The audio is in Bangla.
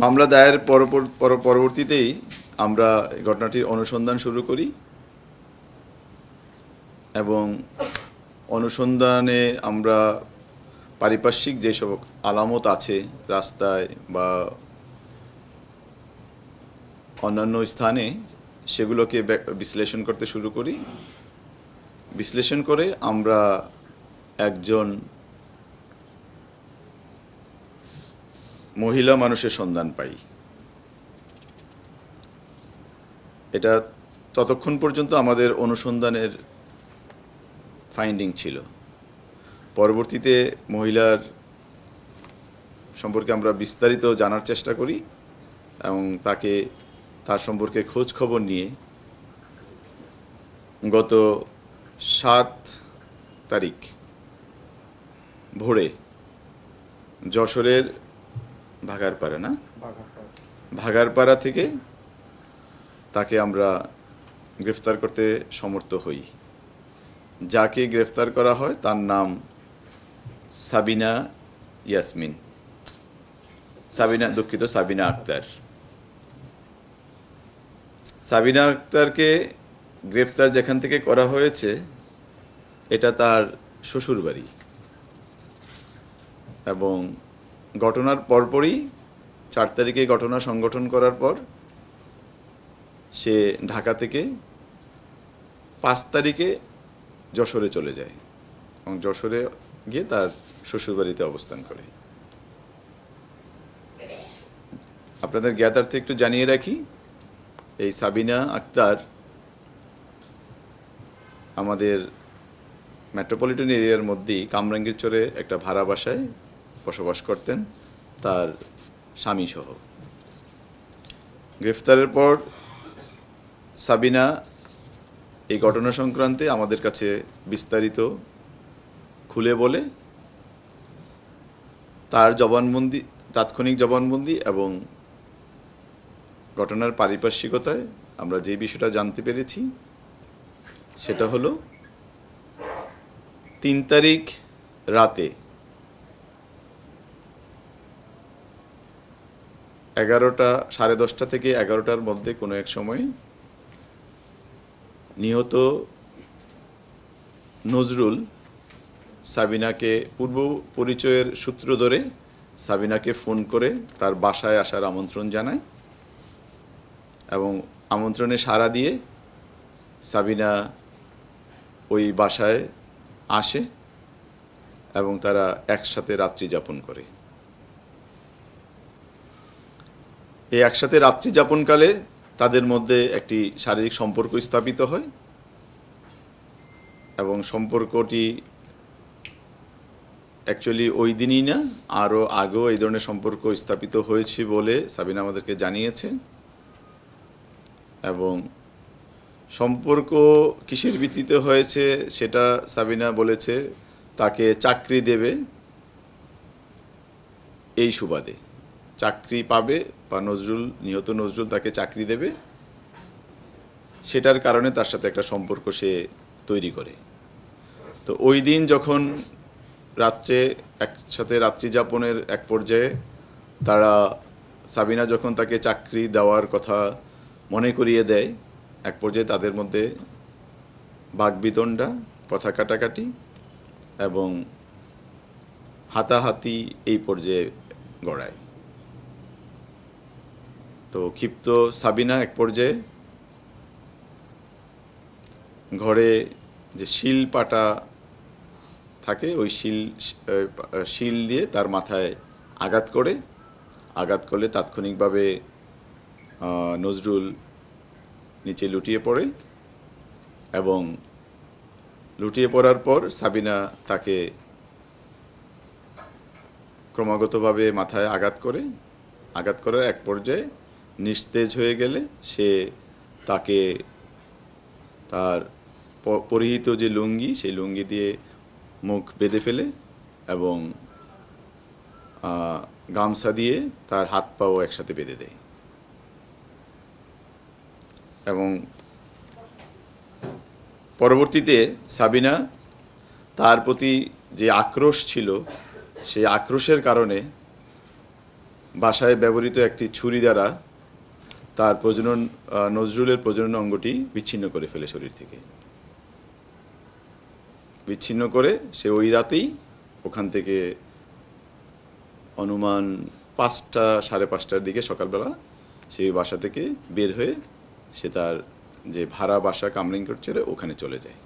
মামলা দায়ের পরবর্তীতেই আমরা ঘটনাটির অনুসন্ধান শুরু করি এবং অনুসন্ধানে আমরা পারিপার্শ্বিক যেসব আলামত আছে রাস্তায় বা অন্যান্য স্থানে সেগুলোকে বিশ্লেষণ করতে শুরু করি। বিশ্লেষণ করে আমরা একজন মহিলা মানুষের সন্ধান পাই। এটা ততক্ষণ পর্যন্ত আমাদের অনুসন্ধানের ফাইন্ডিং ছিল। পরবর্তীতে মহিলার সম্পর্কে আমরা বিস্তারিত জানার চেষ্টা করি এবং তার সম্পর্কে খোঁজ খবর নিয়ে গত 7 তারিখ ভোরে যশোরের ভাগারপাড়া থেকে তাকে আমরা গ্রেফতার করতে সমর্থ হই। যাকে গ্রেফতার করা হয় তার নাম সাবিনা আক্তার। সাবিনা আক্তারকে গ্রেফতার যেখান থেকে করা হয়েছে এটা তার শ্বশুর বাড়ি এবং ঘটনার পরপরই 4 তারিখে ঘটনা সংগঠন করার পর সে ঢাকা থেকে 5 তারিখে যশোরে চলে যায় এবং যশোরে গিয়ে তার শ্বশুরবাড়িতে অবস্থান করে। আপনাদের জ্ঞাতার্থে একটু জানিয়ে রাখি, এই সাবিনা আক্তার আমাদের মেট্রোপলিটন এরিয়ার মধ্যেই কামরাঙ্গীরচরে একটা ভাড়া বাসায় বসবাস করতেন তার স্বামী সহ। গ্রেফতারের পর সাবিনা এই ঘটনা সংক্রান্তে আমাদের কাছে বিস্তারিত খুলে বলে তার তাৎক্ষণিক জবানবন্দি এবং ঘটনার পারিপার্শ্বিকতায় আমরা যে বিষয়টা জানতে পেরেছি সেটা হলো 3 তারিখ রাতে 10:30 থেকে 11টার মধ্যে কোনো এক সময় নিহত নজরুল সাবিনাকে পূর্ব পরিচয়ের সূত্র ধরে সাবিনাকে ফোন করে তার বাসায় আসার আমন্ত্রণ জানায় এবং আমন্ত্রণে সাড়া দিয়ে সাবিনা ওই বাসায় আসে এবং তারা একসাথে রাত্রি যাপন করে। এই একসাথে রাত্রি যাপনকালে তাদের মধ্যে একটি শারীরিক সম্পর্ক স্থাপিত হয় এবং সম্পর্কটি অ্যাকচুয়ালি ওই দিনই না, আরও আগেও এই ধরনের সম্পর্ক স্থাপিত হয়েছে বলে সাবিনা আমাদেরকে জানিয়েছে। এবং সম্পর্ক কিসের ভিত্তিতে হয়েছে সেটা সাবিনা বলেছে তাকে চাকরি দেবে এই সুবাদে, চাকরি পাবে বা নিহত নজরুল তাকে চাকরি দেবে সেটার কারণে তার সাথে একটা সম্পর্ক সে তৈরি করে। তো ওই দিন যখন রাত্রে একসাথে রাত্রি যাপনের এক পর্যায়ে সাবিনা যখন তাকে চাকরি দেওয়ার কথা মনে করিয়ে দেয়, এক পর্যায়ে তাদের মধ্যে বাকবিতণ্ডা, কথা কাটাকাটি এবং হাতাহাতি এই পর্যায়ে গড়ায়। তো ক্ষিপ্ত সাবিনা এক পর্যায়ে ঘরে যে শিল পাটা থাকে ওই শিল দিয়ে তার মাথায় আঘাত করলে তাৎক্ষণিকভাবে নজরুল নিচে লুটিয়ে পড়ে এবং লুটিয়ে পড়ার পর সাবিনা তাকে ক্রমাগতভাবে মাথায় আঘাত করার এক পর্যায়ে নিস্তেজ হয়ে গেলে সে তাকে তার পরিহিত যে লুঙ্গি সেই লুঙ্গি দিয়ে মুখ বেঁধে ফেলে এবং গামছা দিয়ে তার হাত পাও একসাথে বেঁধে দেয় এবং পরবর্তীতে সাবিনা তার প্রতি যে আক্রোশ ছিল সেই আক্রোশের কারণে বাসায় ব্যবহৃত একটি ছুরি দ্বারা তার নজরুলের প্রজনন অঙ্গটি বিচ্ছিন্ন করে ফেলে শরীর থেকে। বিচ্ছিন্ন করে সে ওই রাতেই ওখান থেকে অনুমান 5টা 5:30টার দিকে সকালবেলা সেই বাসা থেকে বের হয়ে সে তার যে ভাড়া বাসা কামরিং করছিল ওখানে চলে যায়।